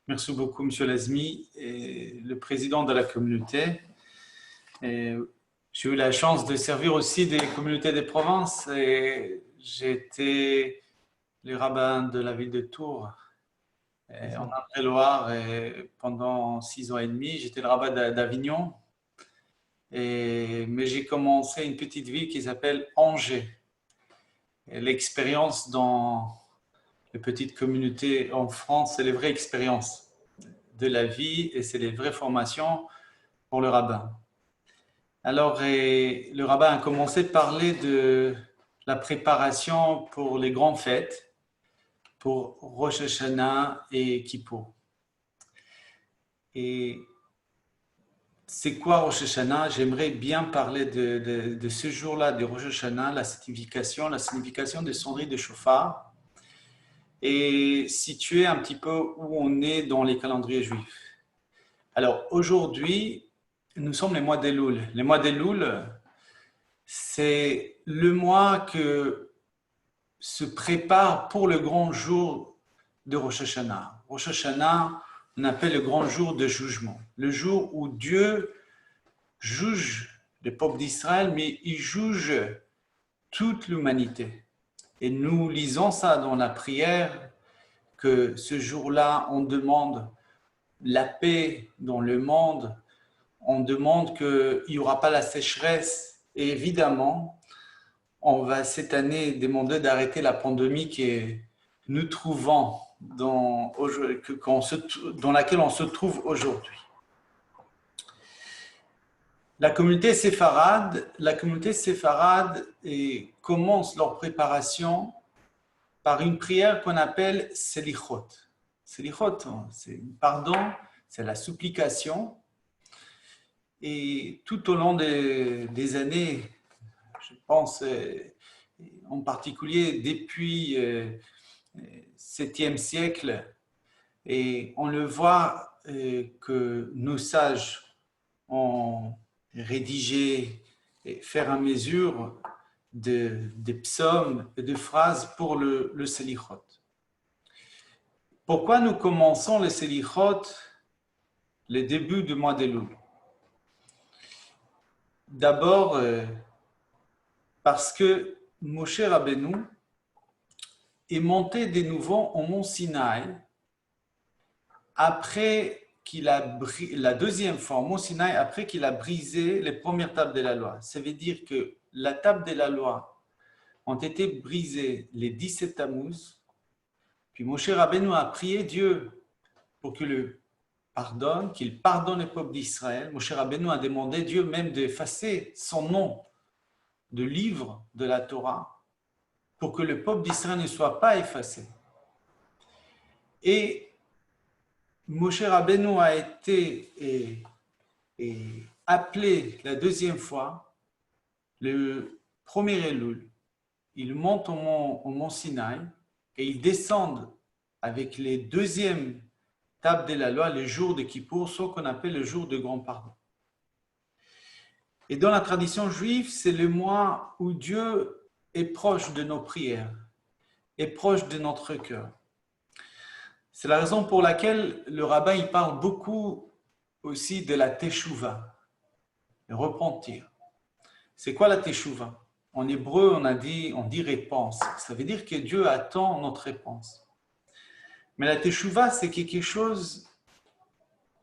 Merci beaucoup, Monsieur Lazmi, le président de la communauté. J'ai eu la chance de servir aussi des communautés des provinces et j'ai été le rabbin de la ville de Tours en Indre-et-Loire pendant 6 ans et demi. J'étais le rabbin d'Avignon, mais j'ai commencé une petite ville qui s'appelle Angers. L'expérience dans les petites communautés en France, c'est les vraies expériences de la vie et c'est les vraies formations pour le rabbin. Alors, le rabbin a commencé de parler de la préparation pour les grandes fêtes, pour Rosh Hashanah et Kippour. Et c'est quoi Rosh Hashanah? J'aimerais bien parler de ce jour-là, de Rosh Hashanah, la signification des sonneries de chauffard, et situer un petit peu où on est dans les calendriers juifs. Alors, aujourd'hui, nous sommes les mois d'Elul. Les mois d'Elul, c'est le mois que se prépare pour le grand jour de Rosh Hashanah. Rosh Hashanah, on appelle le grand jour de jugement. Le jour où Dieu juge le peuple d'Israël, mais il juge toute l'humanité. Et nous lisons ça dans la prière, que ce jour-là, on demande la paix dans le monde, on demande qu'il n'y aura pas la sécheresse, et évidemment, on va cette année demander d'arrêter la pandémie que nous trouvons dans laquelle on se trouve aujourd'hui. La communauté séfarade commence leur préparation par une prière qu'on appelle Selichot. Selichot, c'est un pardon, c'est la supplication. Et tout au long des années, je pense en particulier depuis le 7e siècle, et on le voit que nos sages ont rédigé et faire à mesure des psaumes et de phrases pour le Selichot. Pourquoi nous commençons le Selichot le début du mois d'Elul? D'abord, parce que Moshe Rabbeinu est monté de nouveau au mont Sinaï après la deuxième fois, au mont Sinaï, après qu'il a brisé les premières tables de la loi. Ça veut dire que la table de la loi ont été brisées les 17 Tammuz, puis Moshe Rabbeinu a prié Dieu pour qu'il pardonne le peuple d'Israël. Moshe Rabbeinu a demandé Dieu même d'effacer son nom de livre de la Torah pour que le peuple d'Israël ne soit pas effacé. Et Moshe Rabbeinu a été appelé la deuxième fois, le premier Elul. Il monte au mont Sinaï et ils descendent avec les deuxièmes tables de la loi, le jour de Kippour, ce qu'on appelle le jour de grand pardon. Et dans la tradition juive, c'est le mois où Dieu est proche de nos prières, est proche de notre cœur. C'est la raison pour laquelle le rabbin il parle beaucoup aussi de la teshuva, le repentir. C'est quoi la teshuva? En hébreu, on dit réponse. Ça veut dire que Dieu attend notre réponse. Mais la teshuva, c'est quelque chose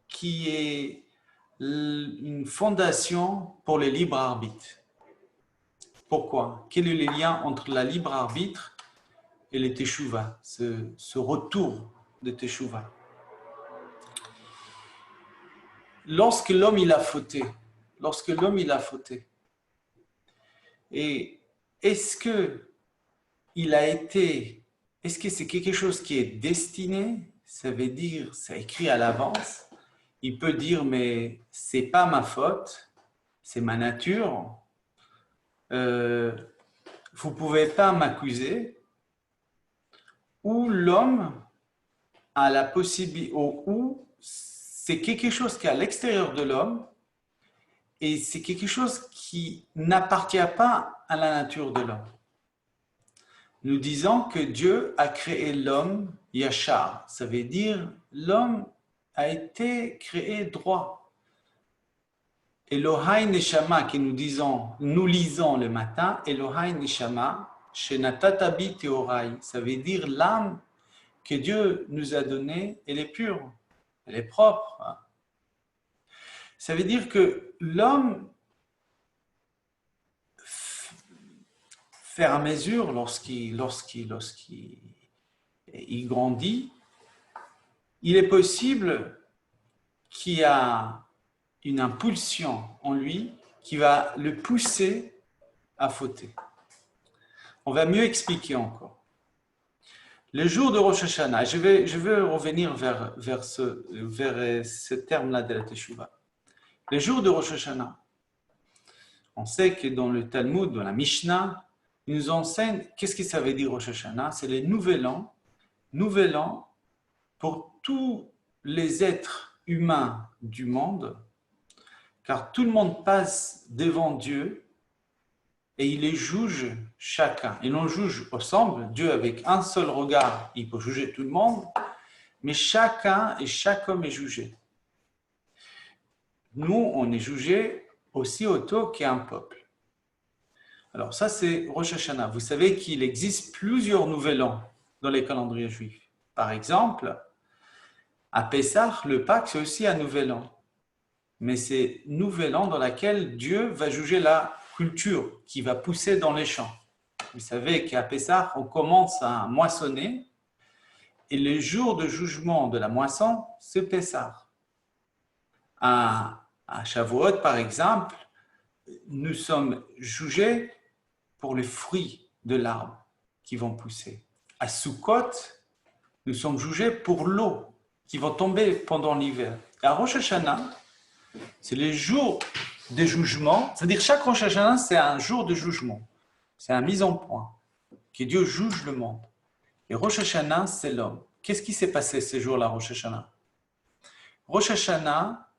qui est une fondation pour le libre arbitre. Pourquoi? Quel est le lien entre la libre arbitre et le teshuva, ce retour de teshuva? Lorsque l'homme il a fauté, et est-ce que c'est quelque chose qui est destiné? Ça veut dire, c'est écrit à l'avance. Il peut dire, mais c'est pas ma faute, c'est ma nature. Vous pouvez pas m'accuser. Ou l'homme a la possibilité, ou c'est quelque chose qui est à l'extérieur de l'homme et c'est quelque chose qui n'appartient pas à la nature de l'homme. Nous disons que Dieu a créé l'homme yachar, ça veut dire l'homme a été créé droit. Elohai Neshama, que nous lisons le matin, Elohai Neshama, Shenatatabi Teorai, ça veut dire l'âme que Dieu nous a donnée, elle est pure, elle est propre. Ça veut dire que l'homme, faire à mesure, lorsqu'il grandit, il est possible qu'il y a une impulsion en lui qui va le pousser à fauter. On va mieux expliquer encore. Le jour de Rosh Hashanah, je vais revenir vers ce terme-là de la Teshuvah. Le jour de Rosh Hashanah, on sait que dans le Talmud, dans la Mishnah, il nous enseigne qu'est-ce que ça veut dire Rosh Hashanah. C'est le nouvel an pour tous les êtres humains du monde, car tout le monde passe devant Dieu et il les juge chacun. Et l'on juge ensemble, Dieu avec un seul regard, il peut juger tout le monde, mais chacun et chaque homme est jugé. Nous, on est jugé aussi autant qu'un peuple. Alors ça, c'est Rosh Hashanah. Vous savez qu'il existe plusieurs nouvel an dans les calendriers juifs. Par exemple, à Pessah, le Pâques, c'est aussi un nouvel an. Mais c'est nouvel an dans lequel Dieu va juger la culture qui va pousser dans les champs. Vous savez qu'à Pessah, on commence à moissonner et le jour de jugement de la moisson, c'est Pessah. À Shavuot, par exemple, nous sommes jugés pour les fruits de l'arbre qui vont pousser. À Sukkot, nous sommes jugés pour l'eau qui va tomber pendant l'hiver. Et à Rosh Hashanah, c'est les jours de jugement, c'est-à-dire chaque Rosh Hashanah, c'est un jour de jugement. C'est une mise en point, que Dieu juge le monde. Et Rosh Hashanah, c'est l'homme. Qu'est-ce qui s'est passé ces jours-là, Rosh Hashanah? Rosh Hashanah,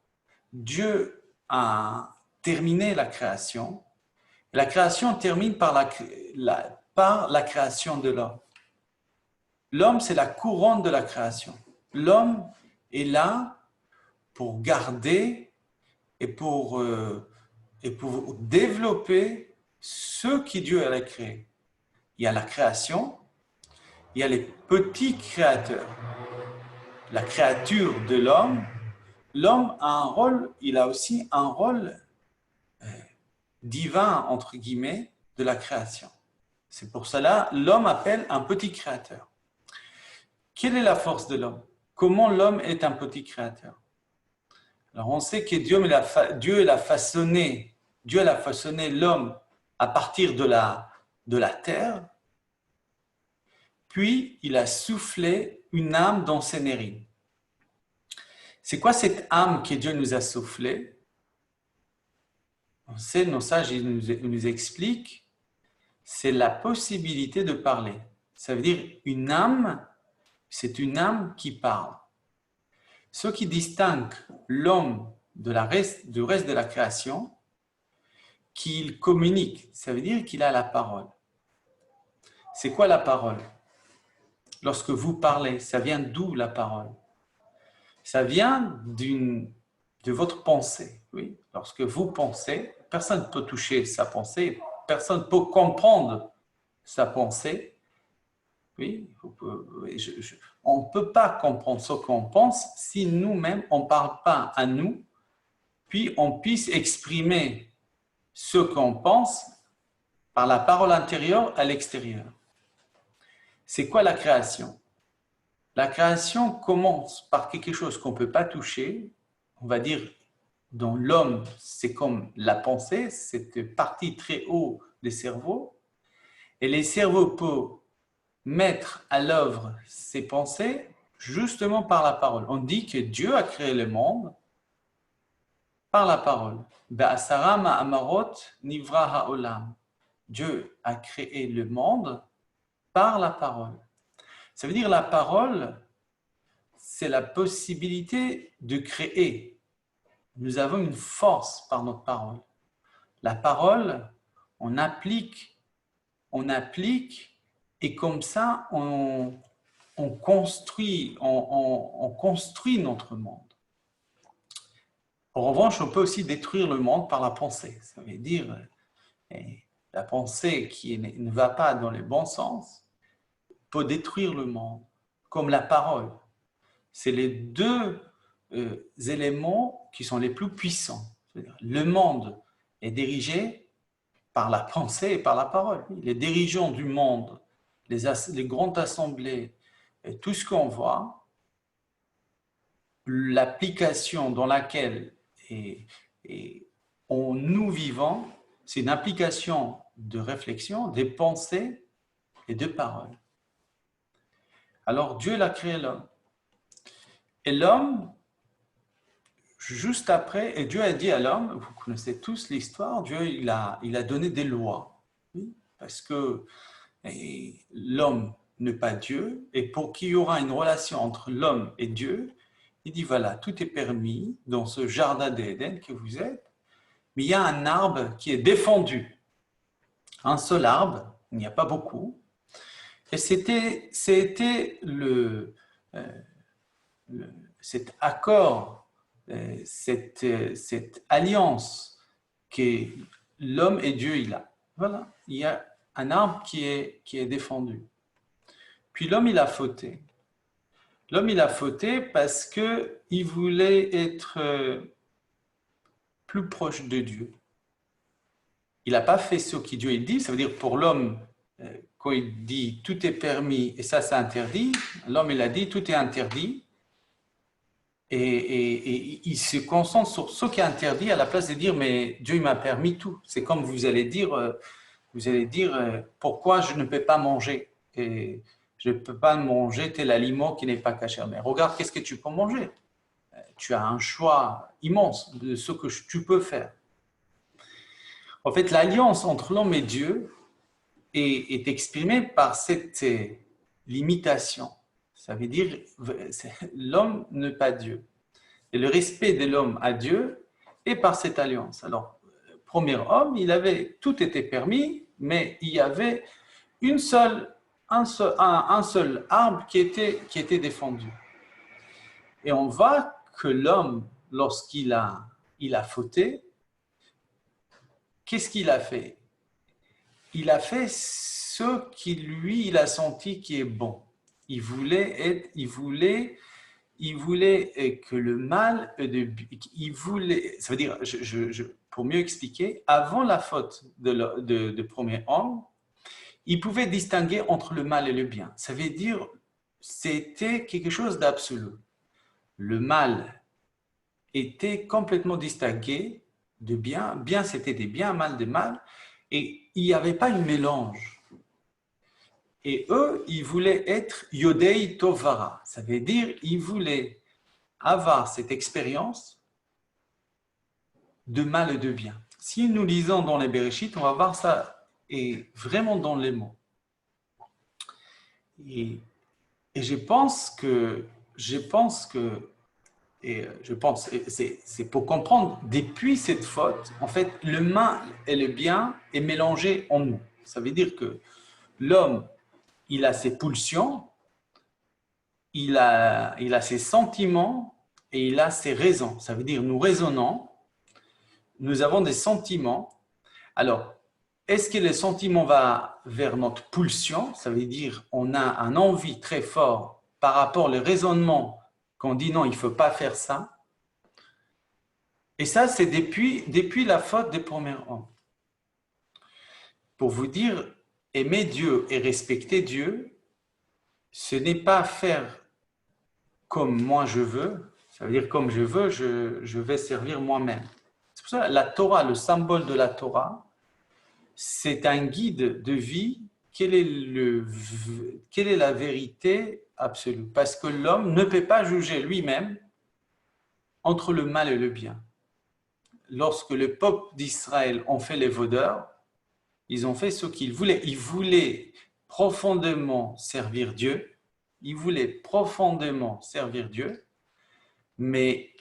Dieu a terminé la création. La création termine par la création de l'homme. L'homme, c'est la couronne de la création. L'homme est là pour garder et pour développer ce que Dieu a créé. Il y a la création, il y a les petits créateurs. La créature de l'homme, l'homme a un rôle, il a aussi un rôle divin, entre guillemets, de la création. C'est pour cela l'homme appelle un petit créateur. Quelle est la force de l'homme? Comment l'homme est un petit créateur? Alors on sait que Dieu l'a façonné l'homme à partir de la terre, puis il a soufflé une âme dans ses narines. C'est quoi cette âme que Dieu nous a soufflée? On sait, nos sages nous expliquent, c'est la possibilité de parler. Ça veut dire une âme, c'est une âme qui parle. Ce qui distingue l'homme du reste de la création, qu'il communique, ça veut dire qu'il a la parole. C'est quoi la parole? Lorsque vous parlez, ça vient d'où la parole? Ça vient de votre pensée. Oui. Lorsque vous pensez, personne ne peut toucher sa pensée, personne ne peut comprendre sa pensée. Oui, on ne peut pas comprendre ce qu'on pense si nous-mêmes, on ne parle pas à nous, puis on puisse exprimer ce qu'on pense par la parole intérieure à l'extérieur. C'est quoi la création? La création commence par quelque chose qu'on ne peut pas toucher, on va dire dans l'homme, c'est comme la pensée, cette partie très haut des cerveaux, et les cerveaux peuvent mettre à l'œuvre ses pensées justement par la parole. On dit que Dieu a créé le monde par la parole. Be'asara ma'amarot nivra ha'olam. Dieu a créé le monde par la parole. Ça veut dire la parole, c'est la possibilité de créer. Nous avons une force par notre parole. La parole, on applique, et comme ça, on on construit notre monde. En revanche, on peut aussi détruire le monde par la pensée. Ça veut dire la pensée qui ne va pas dans le bon sens peut détruire le monde, comme la parole. C'est les deux éléments qui sont les plus puissants. Le monde est dirigé par la pensée et par la parole. Les dirigeants du monde, les grandes assemblées, et tout ce qu'on voit, l'application dans laquelle nous vivons, c'est une application de réflexion, des pensées et de paroles. Alors Dieu a créé l'homme. Et l'homme, juste après, et Dieu a dit à l'homme, vous connaissez tous l'histoire, Dieu il a donné des lois. Oui, parce que l'homme n'est pas Dieu, et pour qu'il y aura une relation entre l'homme et Dieu, il dit voilà, tout est permis dans ce jardin d'Éden que vous êtes, mais il y a un arbre qui est défendu. Un seul arbre, il n'y a pas beaucoup. Et c'était cet accord, cette alliance que l'homme et Dieu il a. Voilà, il y a un arbre qui est défendu. Puis l'homme il a fauté. L'homme il a fauté parce qu'il voulait être plus proche de Dieu. Il n'a pas fait ce que Dieu il dit, ça veut dire pour l'homme, quand il dit tout est permis et ça c'est interdit, l'homme il a dit tout est interdit et il se concentre sur ce qui est interdit à la place de dire mais Dieu il m'a permis tout. C'est comme vous allez dire pourquoi je ne peux pas manger et je ne peux pas manger tel aliment qui n'est pas caché. Mais regarde qu'est-ce que tu peux manger. Tu as un choix immense de ce que tu peux faire. En fait, l'alliance entre l'homme et Dieu est exprimée par cette limitation. Ça veut dire l'homme n'est pas Dieu. Et le respect de l'homme à Dieu est par cette alliance. Alors, le premier homme, tout était permis, mais il y avait un seul arbre qui était défendu. Et on voit que l'homme, lorsqu'il a fauté, qu'est-ce qu'il a fait? Il a fait ce qui lui, il a senti qui est bon. Il voulait que le mal, ça veut dire, pour mieux expliquer, avant la faute de premier homme, il pouvait distinguer entre le mal et le bien. Ça veut dire, c'était quelque chose d'absolu. Le mal était complètement distingué de bien. Bien, c'était des biens, mal, des mal. Et il n'y avait pas un mélange. Et eux, ils voulaient être Yodei Tovara. Ça veut dire, ils voulaient avoir cette expérience de mal et de bien. Si nous lisons dans les Bereshit, on va voir ça et vraiment dans les mots. Et je pense que c'est pour comprendre, depuis cette faute, en fait, le mal et le bien est mélangé en nous. Ça veut dire que l'homme, il a ses pulsions, il a ses sentiments et il a ses raisons. Ça veut dire nous raisonnons, nous avons des sentiments. Alors, est-ce que le sentiment va vers notre pulsion? Ça veut dire on a un envie très fort par rapport au raisonnement qu'on dit non, il ne faut pas faire ça. Et ça, c'est depuis la faute des premiers hommes. Pour vous dire, aimer Dieu et respecter Dieu, ce n'est pas faire comme moi je veux. Ça veut dire comme je veux, je vais servir moi-même. C'est pour ça que la Torah, le symbole de la Torah, c'est un guide de vie. Quelle est la vérité absolue? Parce que l'homme ne peut pas juger lui-même entre le mal et le bien. Lorsque le peuple d'Israël ont fait les vaudeurs, ils ont fait ce qu'ils voulaient. Ils voulaient profondément servir Dieu. Ils voulaient profondément servir Dieu, mais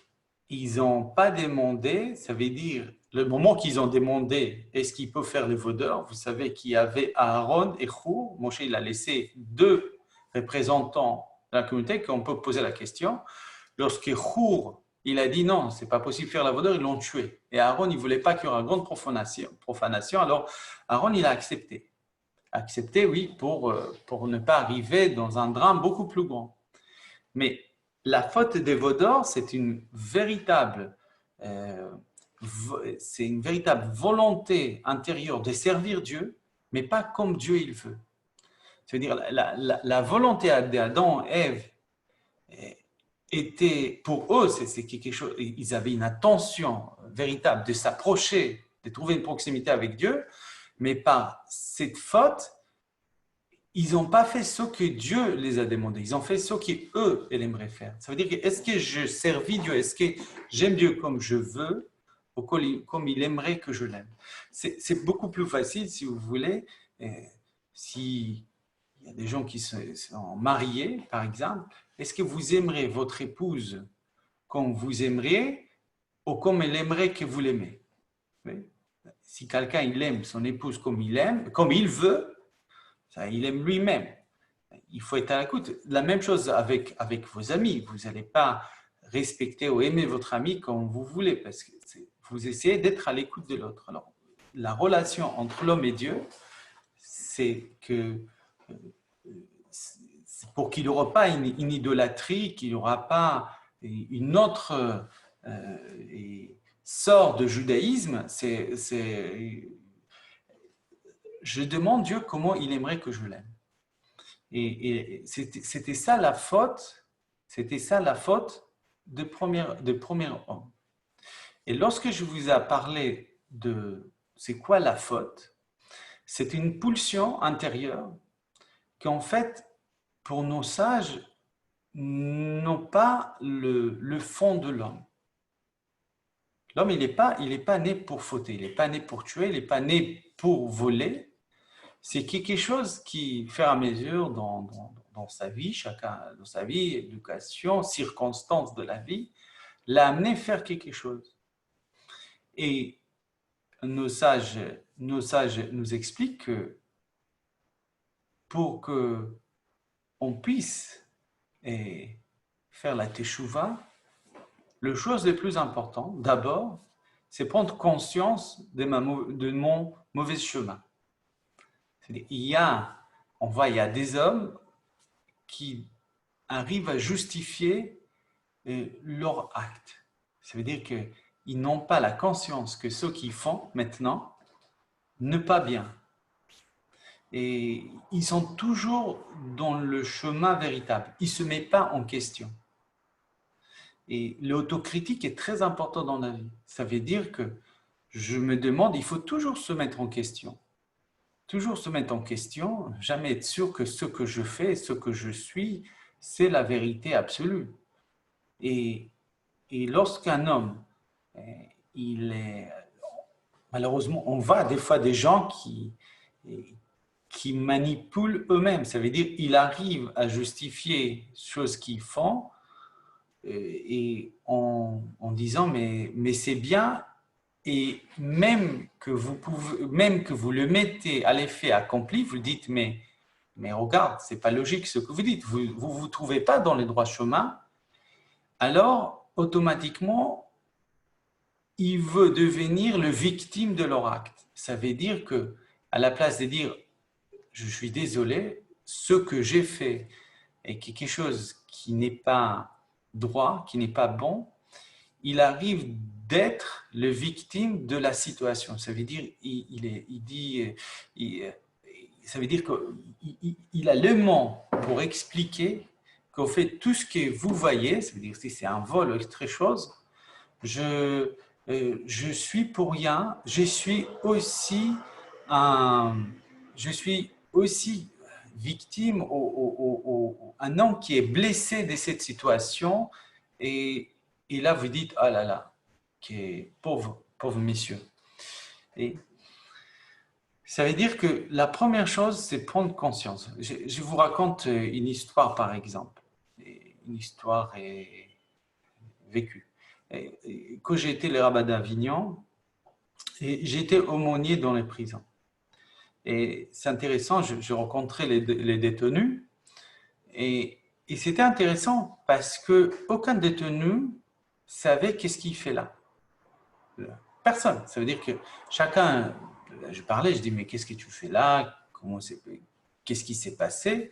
ils n'ont pas demandé, ça veut dire, le moment qu'ils ont demandé, est-ce qu'ils peuvent faire les vaudeurs? Vous savez qu'il y avait Aaron et Hur. Moshe, il a laissé 2 représentant de la communauté, qu'on peut poser la question. Lorsque Hur, il a dit non, c'est pas possible de faire la vaudeur, ils l'ont tué. Et Aaron, il voulait pas qu'il y ait une grande profanation, alors Aaron, il a accepté. Accepté, oui, pour ne pas arriver dans un drame beaucoup plus grand. Mais la faute des vaudeurs, c'est une véritable volonté intérieure de servir Dieu, mais pas comme Dieu il veut. C'est-à-dire la volonté d'Adam et Ève était, pour eux, c'est quelque chose, ils avaient une attention véritable de s'approcher, de trouver une proximité avec Dieu, mais par cette faute, ils n'ont pas fait ce que Dieu les a demandé. Ils ont fait ce qu'eux, ils aimeraient faire. Ça veut dire que est-ce que je servis Dieu? Est-ce que j'aime Dieu comme je veux ou comme il aimerait que je l'aime? C'est beaucoup plus facile, si vous voulez, s'il y a des gens qui sont mariés, par exemple, est-ce que vous aimerez votre épouse comme vous aimeriez ou comme elle aimerait que vous l'aimez? Si quelqu'un il aime son épouse comme il aime, comme il veut, il aime lui-même. Il faut être à l'écoute. La même chose avec vos amis. Vous n'allez pas respecter ou aimer votre ami comme vous voulez, parce que vous essayez d'être à l'écoute de l'autre. Alors, la relation entre l'homme et Dieu, c'est que pour qu'il n'y aura pas une idolâtrie, qu'il n'y aura pas une autre sorte de judaïsme, je demande Dieu comment il aimerait que je l'aime. Et c'était ça la faute de premier homme. Et lorsque je vous ai parlé de c'est quoi la faute, c'est une pulsion intérieure qu'en fait, pour nos sages, n'ont pas le fond de l'homme. L'homme, il n'est pas né pour fauter, il n'est pas né pour tuer, il n'est pas né pour voler. C'est quelque chose qui, fur et à mesure, dans sa vie, chacun dans sa vie, éducation, circonstances de la vie, l'a amené à faire quelque chose. Et nos sages nous expliquent que pour qu'on puisse faire la teshuva, la chose la plus importante, d'abord, c'est prendre conscience de mon mauvais chemin. Il y a des hommes qui arrivent à justifier leur acte. Ça veut dire qu'ils n'ont pas la conscience que ce qu'ils font maintenant n'est pas bien. Et ils sont toujours dans le chemin véritable. Ils ne se mettent pas en question. Et l'autocritique est très important dans la vie. Ça veut dire que je me demande, il faut toujours se mettre en question. Toujours se mettre en question, jamais être sûr que ce que je fais, ce que je suis, c'est la vérité absolue. Et lorsqu'un homme, malheureusement, on voit des fois des gens qui manipulent eux-mêmes. Ça veut dire qu'ils arrivent à justifier choses qu'ils font et en disant mais c'est bien. Et même que vous le mettez à l'effet accompli, vous dites mais regarde, c'est pas logique ce que vous dites, vous trouvez pas dans le droit chemin, alors automatiquement il veut devenir le victime de leur acte. Ça veut dire que à la place de dire je suis désolé, ce que j'ai fait est quelque chose qui n'est pas droit, qui n'est pas bon, il arrive d'être le victime de la situation. Ça veut dire, ça veut dire qu'il a le mot pour expliquer qu'au fait, tout ce que vous voyez, ça veut dire si c'est un vol ou autre chose, je suis pour rien, je suis aussi victime, un homme qui est blessé de cette situation et là vous dites ah là là, pauvre monsieur. Et ça veut dire que la première chose c'est prendre conscience. Je vous raconte une histoire par exemple, une histoire vécue. Quand j'ai été le rabbin d'Avignon, j'étais aumônier dans les prisons. Et c'est intéressant, je rencontrais les détenus et c'était intéressant parce qu'aucun détenu savait qu'est-ce qu'il fait là. Personne. Ça veut dire que chacun, je parlais, je dis, mais qu'est-ce que tu fais là? Qu'est-ce qui s'est passé?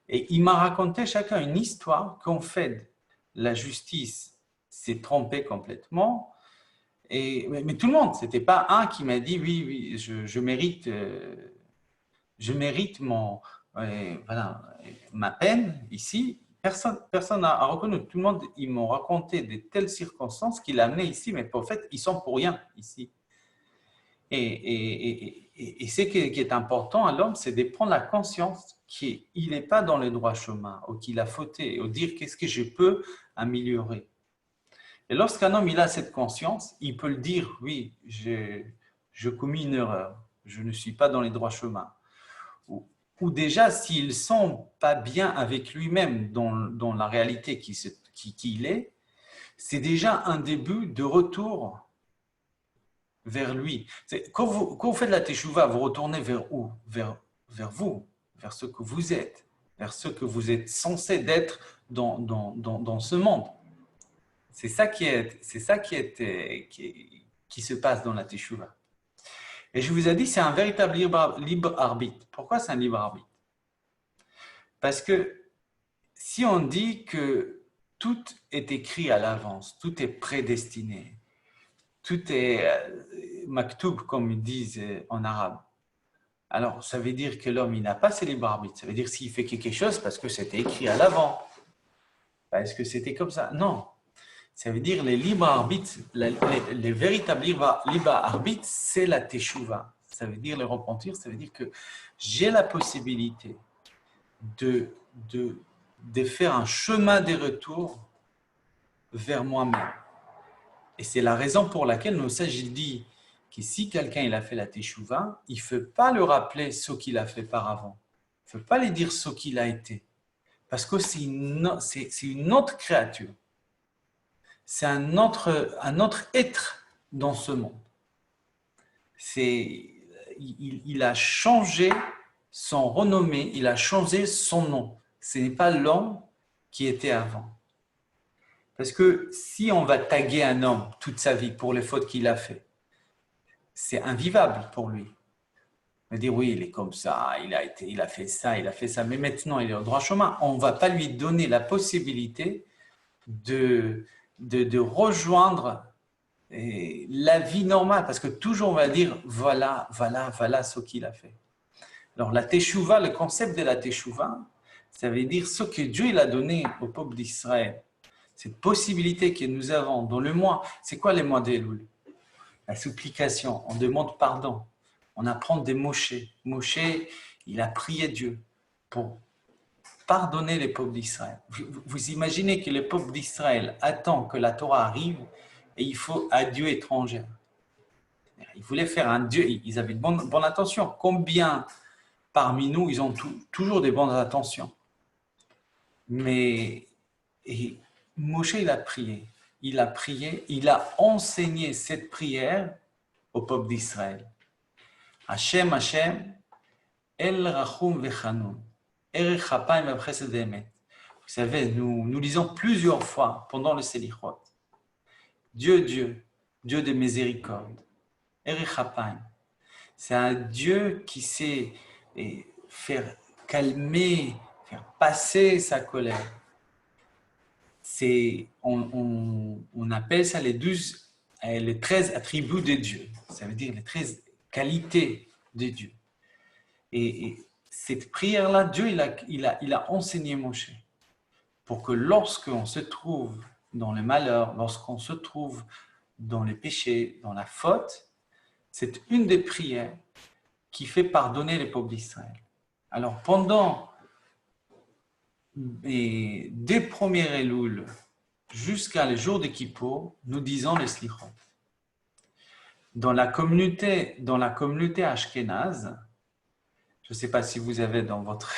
Et il m'a raconté chacun une histoire qu'en fait, la justice s'est trompée complètement. Mais tout le monde, ce n'était pas un qui m'a dit, oui, oui, je mérite voilà, ma peine ici. Personne n'a reconnu. Tout le monde, ils m'ont raconté de telles circonstances qu'il a amené ici, mais en fait, ils sont pour rien ici. Et ce qui est important à l'homme, c'est de prendre la conscience qu'il n'est pas dans le droit chemin, ou qu'il a fauté, ou dire qu'est-ce que je peux améliorer. Et lorsqu'un homme il a cette conscience, il peut le dire, oui, je commis une erreur, je ne suis pas dans les droits chemins. Ou déjà, s'il ne sent pas bien avec lui-même dans la réalité qui il est, c'est déjà un début de retour vers lui. Quand vous faites la teshuva, vous retournez vers où? Vers vous, vers ce que vous êtes, vers ce que vous êtes censé d'être dans ce monde. C'est ça qui se passe dans la teshuva. Et je vous ai dit, c'est un véritable libre arbitre. Pourquoi c'est un libre arbitre? Parce que si on dit que tout est écrit à l'avance, tout est prédestiné, tout est maktoub, comme ils disent en arabe, alors ça veut dire que l'homme il n'a pas ce libre arbitre. Ça veut dire s'il fait quelque chose parce que c'était écrit à l'avant, parce que c'était comme ça. Non. Ça veut dire les libres arbitres, les véritables libres arbitres, c'est la teshuva. Ça veut dire le repentir, ça veut dire que j'ai la possibilité de faire un chemin de retour vers moi-même. Et c'est la raison pour laquelle nos sages disent que si quelqu'un il a fait la teshuva, il ne faut pas le rappeler ce qu'il a fait par avant. Il ne faut pas lui dire ce qu'il a été. Parce que c'est une autre créature. C'est un autre être dans ce monde. Il a changé son renommée, il a changé son nom. Ce n'est pas l'homme qui était avant. Parce que si on va taguer un homme toute sa vie pour les fautes qu'il a fait, c'est invivable pour lui. On va dire oui, il est comme ça, il a fait ça, mais maintenant il est au droit chemin. On ne va pas lui donner la possibilité de rejoindre la vie normale, parce que toujours on va dire voilà ce qu'il a fait. Alors la teshuva, le concept de la teshuva, ça veut dire ce que Dieu il a donné au peuple d'Israël. Cette possibilité que nous avons dans le mois, c'est quoi les mois d'Elul? La supplication, on demande pardon, on apprend des Moshe. Moshe, il a prié Dieu pour pardonner les peuples d'Israël. Vous imaginez que le peuple d'Israël attend que la Torah arrive et il faut un Dieu étranger. Ils voulaient faire un Dieu, ils avaient de bonnes intentions. Combien parmi nous, ils ont toujours des bonnes intentions? Mais Moshe, il a prié, il a enseigné cette prière au peuple d'Israël. Hashem, Hashem, El Rachum Vechanun. Vous savez, nous lisons plusieurs fois pendant le Selichot. Dieu de miséricorde. Erechapayim. C'est un Dieu qui sait faire calmer, faire passer sa colère. On appelle ça les 13 attributs de Dieu. Ça veut dire les 13 qualités de Dieu. Et cette prière-là, Dieu, il a enseigné Moshe pour que lorsqu'on se trouve dans le malheur, lorsqu'on se trouve dans les péchés, dans la faute, c'est une des prières qui fait pardonner les peuples d'Israël. Alors, pendant les 2 premiers Elul jusqu'à le jour de Kippour, nous disons les Slichot. Dans la communauté ashkénaze, je ne sais pas si vous avez dans votre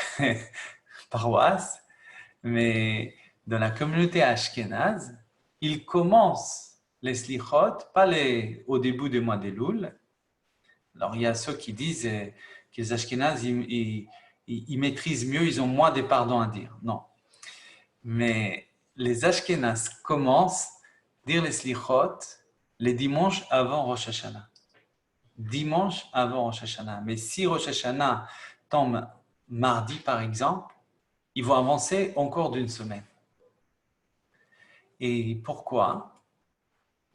paroisse, mais dans la communauté ashkénaze, ils commencent les slichot, pas au début du mois d'Elul. Alors, il y a ceux qui disent que les ashkénazes, ils maîtrisent mieux, ils ont moins de pardons à dire. Non. Mais les Ashkénazes commencent à dire les slichot les dimanches avant Rosh Hashanah. Dimanche avant Rosh Hashanah. Mais si Rosh Hashanah tombe mardi, par exemple, ils vont avancer encore d'une semaine. Et pourquoi?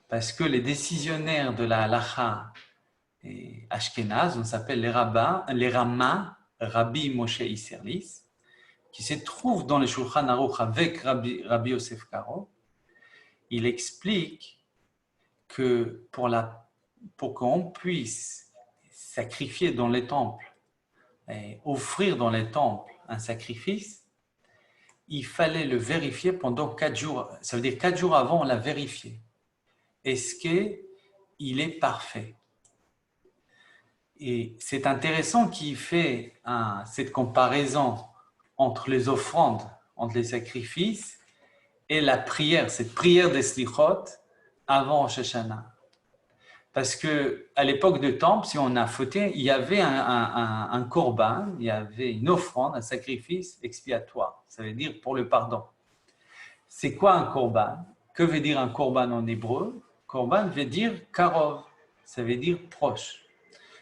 Parce que les décisionnaires de la halacha ashkénaze, on s'appelle les Ramas, Rabbi Moshe Isserlis, qui se trouve dans le Shulchan Aruch avec Rabbi Yosef Karo, il explique que pour qu'on puisse sacrifier dans les temples, et offrir dans les temples un sacrifice, il fallait le vérifier pendant 4 jours. Ça veut dire 4 jours avant, on l'a vérifié. Est-ce qu'il est parfait? Et c'est intéressant qu'il fait cette comparaison entre les offrandes, entre les sacrifices et la prière, cette prière des slichot avant Rosh Hashanah. Parce qu'à l'époque de Temple, si on a fauté, il y avait un korban, il y avait une offrande, un sacrifice expiatoire. Ça veut dire pour le pardon. C'est quoi un korban? Que veut dire un korban en hébreu? Korban veut dire karov, ça veut dire proche.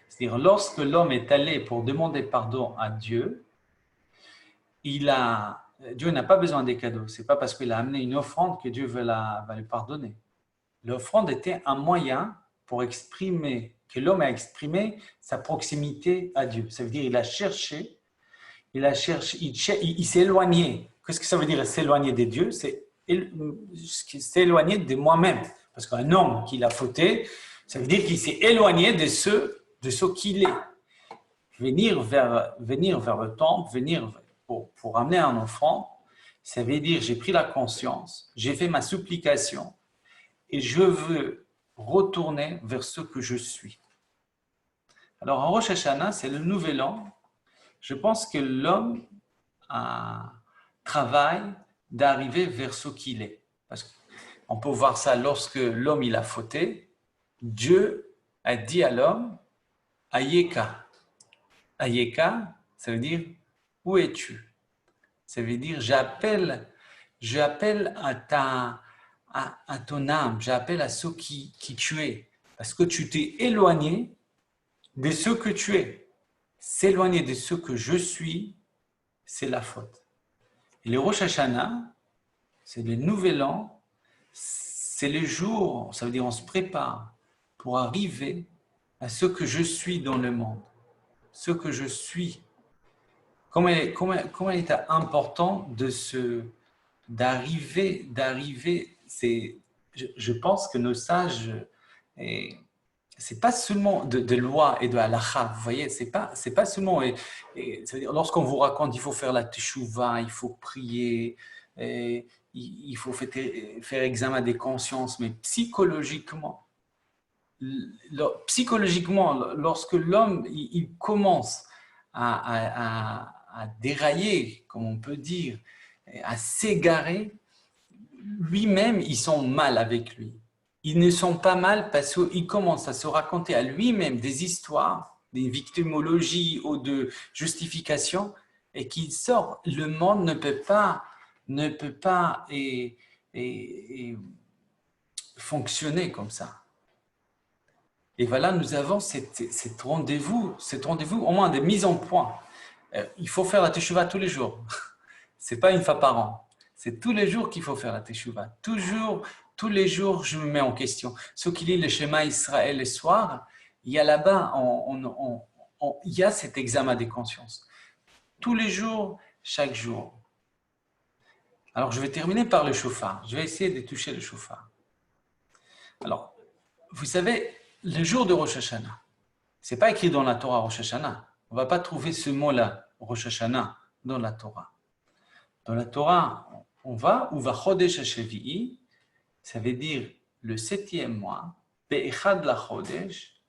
C'est-à-dire lorsque l'homme est allé pour demander pardon à Dieu, Dieu n'a pas besoin des cadeaux. Ce n'est pas parce qu'il a amené une offrande que Dieu va lui pardonner. L'offrande était un moyen pour exprimer, que l'homme a exprimé sa proximité à Dieu. Ça veut dire il s'est éloigné. Qu'est-ce que ça veut dire s'éloigner de Dieu? C'est s'éloigner de moi-même. Parce qu'un homme qui l'a fauté, ça veut dire qu'il s'est éloigné de ce qu'il est. Venir vers le temple, venir pour amener un enfant, ça veut dire j'ai pris la conscience, j'ai fait ma supplication et je veux retourner vers ce que je suis. Alors en Rosh Hashanah, c'est le nouvel an. Je pense que l'homme travaille d'arriver vers ce qu'il est. Parce qu'on peut voir ça lorsque l'homme il a fauté, Dieu a dit à l'homme, Ayeka. Ayeka, ça veut dire où es-tu? Ça veut dire j'appelle à ton âme, j'appelle à ce qui tu es. Parce que tu t'es éloigné de ce que tu es. S'éloigner de ce que je suis, c'est la faute. Et le Rosh Hashanah, c'est le nouvel an, c'est le jour, ça veut dire on se prépare pour arriver à ce que je suis dans le monde. Ce que je suis. Comment il est important d'arriver, je pense que nos sages, c'est pas seulement de loi et de halakha, vous voyez, c'est pas seulement, c'est-à-dire, lorsqu'on vous raconte il faut faire la teshuva, il faut prier, il faut faire examen des consciences, mais psychologiquement, lorsque l'homme il commence à dérailler, comme on peut dire, à s'égarer, lui-même, ils sont mal avec lui. Ils ne sont pas mal parce qu'il commence à se raconter à lui-même des histoires, des victimologies ou de justifications, et qu'il sort, le monde ne peut pas fonctionner comme ça. Et voilà, nous avons cet rendez-vous, au moins de mise en point. Il faut faire la teshuva tous les jours. Ce n'est pas une fois par an. C'est tous les jours qu'il faut faire la teshuva. Tous les jours, je me mets en question. Ceux qui lisent le schéma Israël le soir, il y a là-bas, il y a cet examen des consciences. Tous les jours, chaque jour. Alors, je vais terminer par le shofar. Je vais essayer de toucher le shofar. Alors, vous savez, le jour de Rosh Hashanah, ce n'est pas écrit dans la Torah Rosh Hashanah. On ne va pas trouver ce mot-là, Rosh Hashanah, dans la Torah. Dans la Torah, on va, ou va Chodesh HaShevi'i, ça veut dire le 7e mois, Be'echad la Chodesh,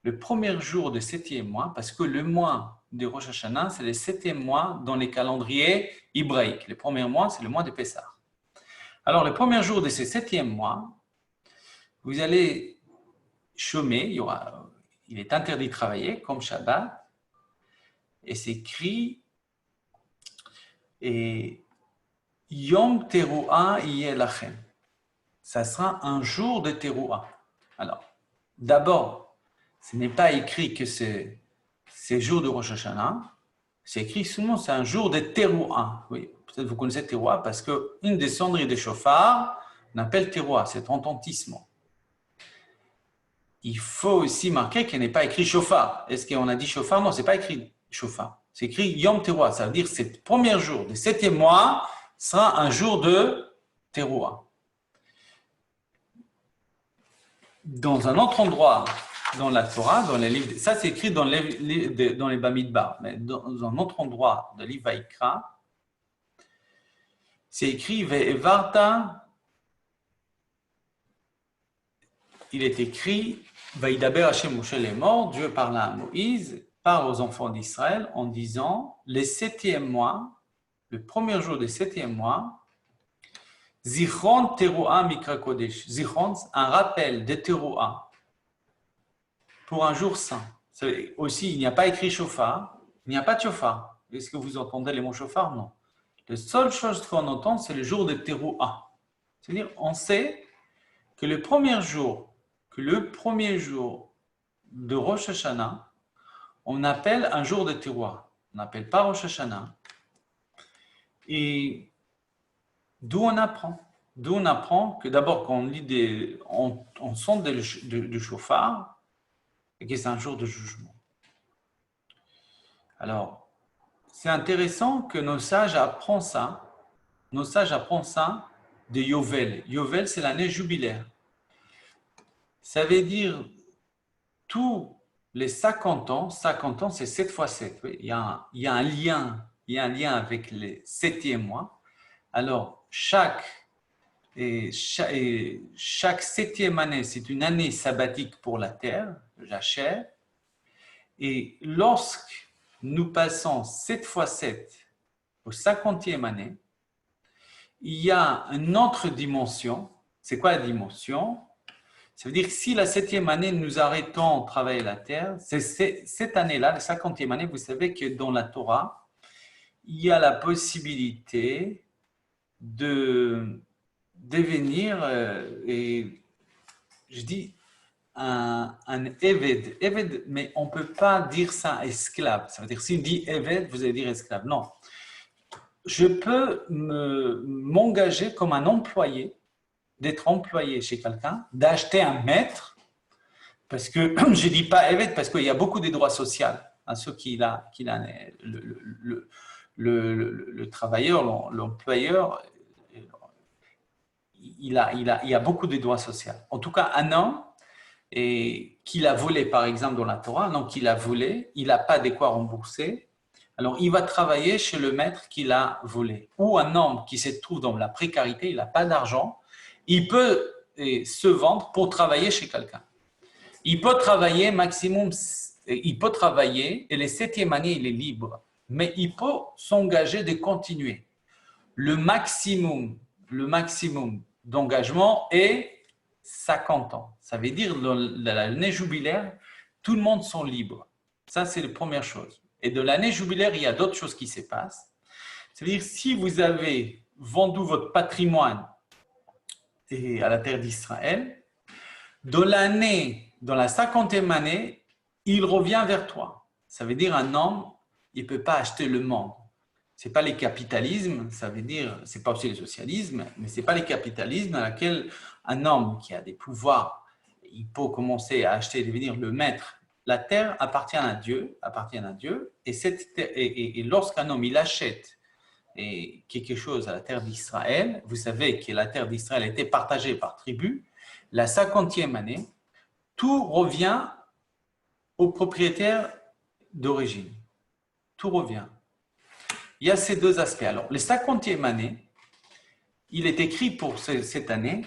le premier jour du 7e mois, parce que le mois de Rosh Hashanah, c'est le 7e mois dans les calendriers hébraïques. Le premier mois, c'est le mois de Pessah. Alors, le premier jour de ce 7e mois, vous allez chômer, il est interdit de travailler, comme Shabbat, et c'est écrit Et Yom Teruah yeh lachem. Ça sera un jour de Teruah. Alors, d'abord, ce n'est pas écrit que c'est jour de Rosh Hashanah. C'est écrit seulement c'est un jour de Teruah. Oui, peut-être vous connaissez Teruah parce qu'une des sonneries de chauffard, on appelle Teruah, c'est retentissement. Il faut aussi marquer qu'il n'est pas écrit chauffard. Est-ce qu'on a dit chauffard? Non, ce n'est pas écrit chauffard. C'est écrit Yom Teruah. Ça veut dire que ce premier jour du 7e mois sera un jour de Teruah. Dans un autre endroit dans la Torah, dans les livres, ça c'est écrit dans les Bamidbar, mais dans un autre endroit de livre Vaikra, c'est écrit Ve'evarta, il est écrit Vaïdaber Hashem Moshe est mort, Dieu parla à Moïse, parle aux enfants d'Israël en disant le 7e mois, le premier jour du 7e mois, Zichron Teruah Mikra Kodesh. Zichron, un rappel de Teruah pour un jour saint. Aussi, il n'y a pas écrit chauffard, il n'y a pas de chauffard. Est-ce que vous entendez les mots chauffard? Non. La seule chose qu'on entend, c'est le jour de Teruah. C'est-à-dire, on sait que le premier jour de Rosh Hashanah, on appelle un jour de Teruah. On n'appelle pas Rosh Hashanah. Et d'où on apprend? D'où on apprend que d'abord, quand on lit on sonde du chauffard, et que c'est un jour de jugement. Alors, c'est intéressant que nos sages apprennent ça. Nos sages apprennent ça de Yovel. Yovel, c'est l'année jubilaire. Ça veut dire tous les 50 ans c'est 7 fois 7. Oui, il y a un lien avec les 7e mois. Alors, chaque 7e année, c'est une année sabbatique pour la terre, Jacher. Et lorsque nous passons 7 fois 7 au 50e année, il y a une autre dimension. C'est quoi la dimension? Ça veut dire que si la 7e année, nous arrêtons de travailler la terre, c'est cette année-là, la 50e année, vous savez que dans la Torah, il y a la possibilité de devenir, et je dis, un Eved. Eved, mais on ne peut pas dire ça esclave. Ça veut dire, si on dit Eved, vous allez dire esclave. Non. Je peux m'engager comme un employé, d'être employé chez quelqu'un, d'acheter un maître, parce que je ne dis pas Eved, parce qu'il y a beaucoup de droits sociaux à ceux qui a le travailleur, l'employeur, il y a beaucoup de droits sociaux. En tout cas, un homme qu'il a volé, par exemple, dans la Torah, un homme qu'il a volé, il n'a pas de quoi rembourser, alors il va travailler chez le maître qu'il a volé. Ou un homme qui se trouve dans la précarité, il n'a pas d'argent, il peut se vendre pour travailler chez quelqu'un. Il peut travailler maximum, il peut travailler, et les 7e année, il est libre, mais il peut s'engager de continuer. Le maximum d'engagement est 50 ans. Ça veut dire que dans l'année jubilaire, tout le monde sont libres. Ça, c'est la première chose. Et de l'année jubilaire, il y a d'autres choses qui se passent. Ça veut dire si vous avez vendu votre patrimoine à la terre d'Israël, dans la 50e année, il revient vers toi. Ça veut dire un homme, il ne peut pas acheter le monde. Ce n'est pas le capitalisme, ça veut dire, ce n'est pas aussi le socialisme, mais ce n'est pas le capitalisme dans lequel un homme qui a des pouvoirs, il peut commencer à acheter et devenir le maître. La terre appartient à Dieu, et lorsqu'un homme il achète quelque chose à la terre d'Israël, vous savez que la terre d'Israël était partagée par tribus, la 50e année, tout revient au propriétaire d'origine. Tout revient. Il y a ces deux aspects. Alors, les 50e année, il est écrit pour cette année,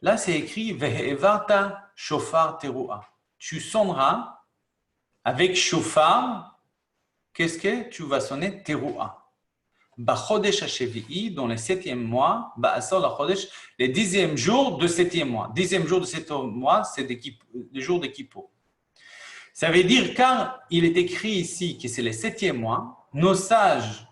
là c'est écrit Ve'evarta shofar teruah. Tu sonneras avec shofar, qu'est-ce que tu vas sonner teruah. Bachodesh hashevi'i, dans le 7e mois, ba'asor la chodesh, les 10e jour de 7e mois. 10e jour de 7e mois, c'est le jour de Kippour. Ça veut dire, car il est écrit ici que c'est le 7e mois, nos sages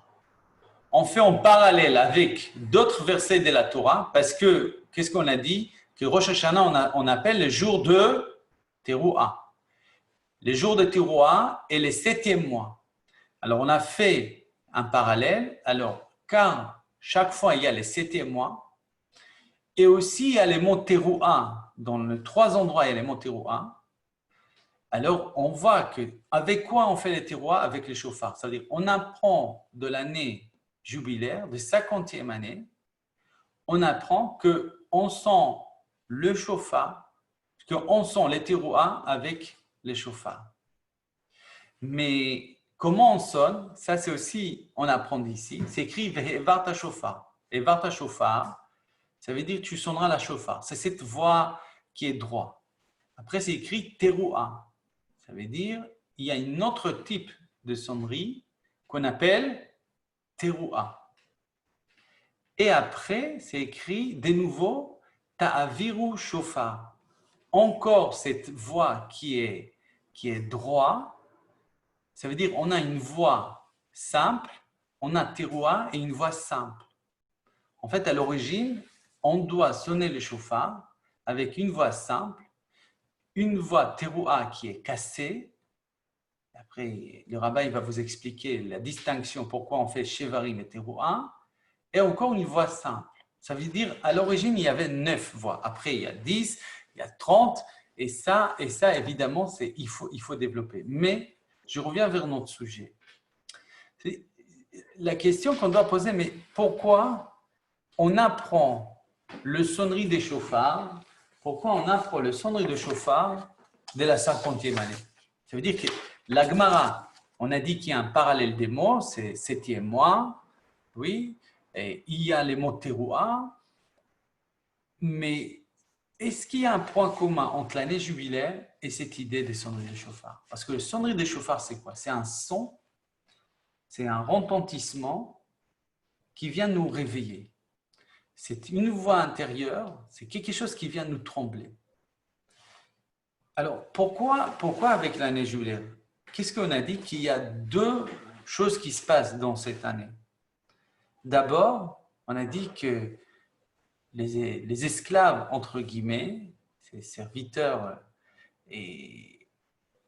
on fait en parallèle avec d'autres versets de la Torah, parce que, qu'est-ce qu'on a dit? Que Rosh Hashanah, on appelle le jour de Teruah. Les jours de Teruah et les 7e mois. Alors, on a fait un parallèle. Alors, car chaque fois, il y a les 7e mois, et aussi il y a les monts Teruah. Dans les 3 endroits, il y a les monts Teruah. Alors, on voit qu'avec quoi on fait les Teruah? Avec les chauffards. C'est-à-dire, on apprend de l'année jubilaire, de 50e année, on apprend qu'on sent le chauffard, qu'on sent les Teruah avec les chauffards. Mais comment on sonne, ça c'est aussi, on apprend d'ici, c'est écrit Ve'evarta shofar. Evarta shofar, ça veut dire tu sonneras la chauffard. C'est cette voix qui est droite. Après, c'est écrit Teruah. Ça veut dire il y a un autre type de sonnerie qu'on appelle Teruah. Et après, c'est écrit de nouveau Ta'aviru shofar. Encore cette voix qui est droite. Ça veut dire on a une voix simple, on a Teruah et une voix simple. En fait, à l'origine, on doit sonner le chauffard avec une voix simple, une voix Teruah qui est cassée. Après, le rabbin va vous expliquer la distinction, pourquoi on fait Shevarim et Teruah, et encore une voix simple. Ça veut dire, à l'origine, il y avait 9 voix. Après, il y a 10, il y a 30, et ça évidemment, il faut développer. Mais je reviens vers notre sujet. La question qu'on doit poser, mais pourquoi on apprend le sonnerie des chauffards? Pourquoi on apprend le sonnerie de chauffard dès la 50e année? Ça veut dire que la Gemara, on a dit qu'il y a un parallèle des mots, c'est 7e mois, oui, et il y a les mots Teruah, mais est-ce qu'il y a un point commun entre l'année jubilaire et cette idée des sonneries de chauffard? Parce que le sonnerie de chauffard, c'est quoi? C'est un son, c'est un retentissement qui vient nous réveiller. C'est une voix intérieure, c'est quelque chose qui vient nous trembler. Alors, pourquoi avec l'année jubilaire? Qu'est-ce qu'on a dit? Qu'il y a 2 choses qui se passent dans cette année. D'abord, on a dit que les esclaves, entre guillemets, ces serviteurs, et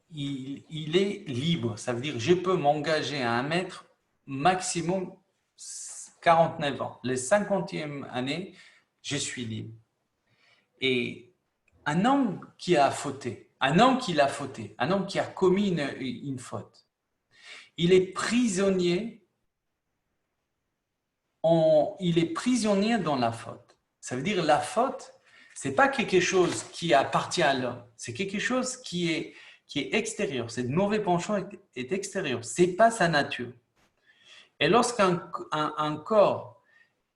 il est libre. Ça veut dire je peux m'engager à un maître maximum 49 ans. Les 50e année, je suis libre. Et un homme qui a fauté, un homme qui a commis une faute, il est prisonnier dans la faute. Ça veut dire la faute, ce n'est pas quelque chose qui appartient à l'homme, c'est quelque chose qui est extérieur. Cette mauvais penchant est extérieur, ce n'est pas sa nature. Et lorsqu'un corps,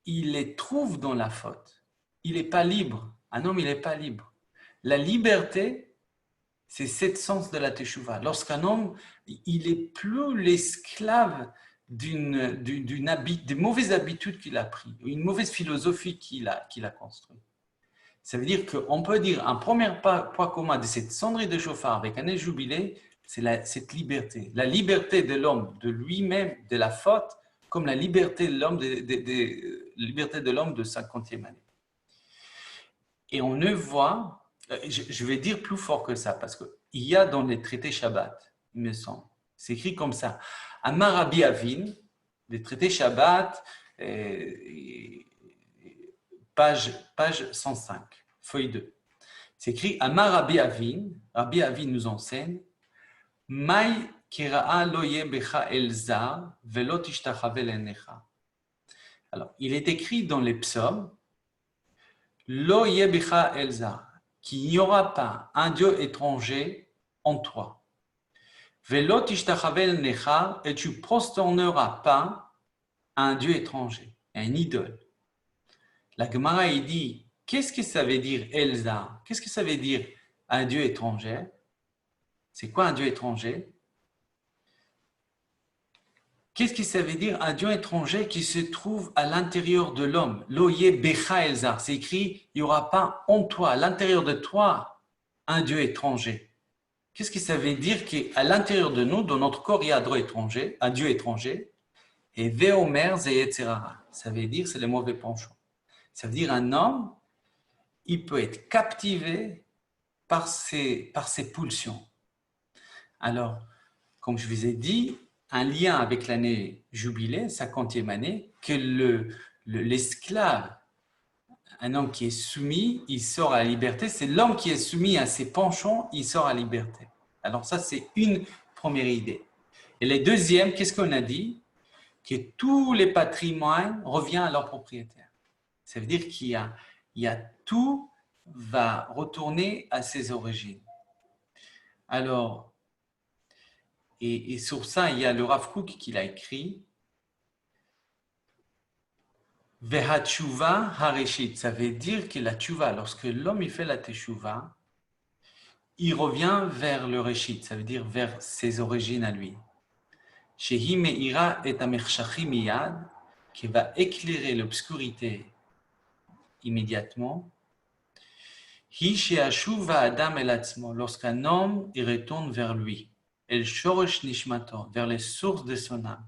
il les trouve dans la faute, il n'est pas libre. Un homme, il n'est pas libre. La liberté, c'est cet sens de la teshuva. Lorsqu'un homme, il n'est plus l'esclave des mauvaises habitudes qu'il a prises, une mauvaise philosophie qu'il a construite. Ça veut dire qu'on peut dire un premier point commun de cette sonnerie de chauffard avec un jubilé, c'est cette liberté. La liberté de l'homme, de lui-même, de la faute, comme la liberté de l'homme de 50e année. Et on ne voit, je vais dire plus fort que ça, parce qu'il y a dans les traités Shabbat, il me semble, c'est écrit comme ça, Amar Rabbi Avin, les traités Shabbat, page 105, feuille 2. C'est écrit Amar Rabbi Avin nous enseigne, Mai kira'a lo yebecha elzar velo tishtachave lenecha. Alors, il est écrit dans les psaumes, Lo yebecha elzar, qu'il n'y aura pas un Dieu étranger en toi. Velo tishtachave lenecha, et tu prosterneras pas à un Dieu étranger, à une idole. La Gemara, il dit, qu'est-ce que ça veut dire elzar? Qu'est-ce que ça veut dire un Dieu étranger? C'est quoi un Dieu étranger? Qu'est-ce que ça veut dire un Dieu étranger qui se trouve à l'intérieur de l'homme? Loye becha elzar, c'est écrit, il n'y aura pas en toi, à l'intérieur de toi, un Dieu étranger. Qu'est-ce que ça veut dire qu'à l'intérieur de nous, dans notre corps, il y a un Dieu étranger? Et Veomer Zeyetzerara, ça veut dire c'est les mauvais penchants. Ça veut dire un homme, il peut être captivé par ses pulsions. Alors, comme je vous ai dit, un lien avec l'année jubilée, 50e année, que l'esclave, un homme qui est soumis, il sort à la liberté. C'est l'homme qui est soumis à ses penchants, il sort à la liberté. Alors ça, c'est une première idée. Et la deuxième, qu'est-ce qu'on a dit? Que tous les patrimoines reviennent à leur propriétaire. Ça veut dire qu'il y a tout va retourner à ses origines. Alors, et sur ça, il y a le Rav Kook qui l'a écrit. Vehatshuva hareshit, ça veut dire que la tchouva, lorsque l'homme il fait la teshuva, il revient vers le reshit, ça veut dire vers ses origines à lui. Shehi me'ira et amerchachi miyad, qui va éclairer l'obscurité immédiatement. Hi she'ashuva adam el atzmo, lorsqu'un homme il retourne vers lui, el shorosh nishmato, vers les sources de son âme.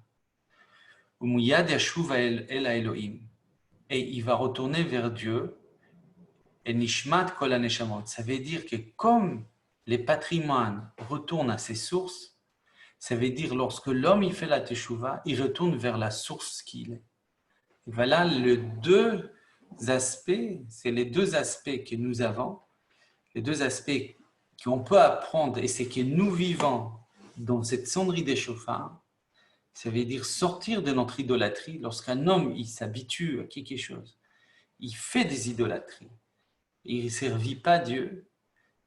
Umuyad yashuva el Elohim, et il va retourner vers Dieu. Et nishmat kol haneshamot, ça veut dire que comme les patrimoines retournent à ses sources, ça veut dire lorsque l'homme il fait la teshuva, il retourne vers la source qu'il est. Et voilà les deux aspects, c'est les deux aspects que nous avons, les deux aspects qu'on peut apprendre, et c'est que nous vivons dans cette sonnerie des chauffards. Ça veut dire sortir de notre idolâtrie. Lorsqu'un homme il s'habitue à quelque chose, il fait des idolâtries, il ne servit pas Dieu,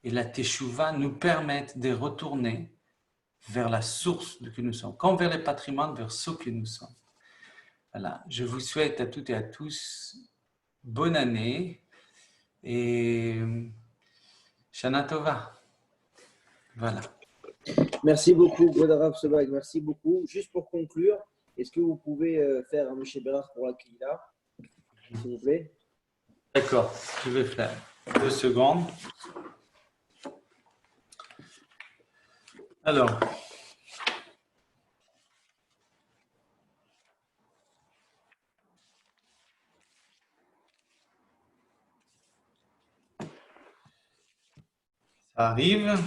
et la teshuva nous permet de retourner vers la source de que nous sommes, comme vers les patrimoines, vers ce que nous sommes. Voilà, je vous souhaite à toutes et à tous bonne année et Shana Tova. Voilà. Merci beaucoup, Godarav Sebag. Merci beaucoup. Juste pour conclure, est-ce que vous pouvez faire un Moshe Bérard pour la Kila, s'il vous plaît? D'accord, je vais faire 2 secondes. Alors, ça arrive.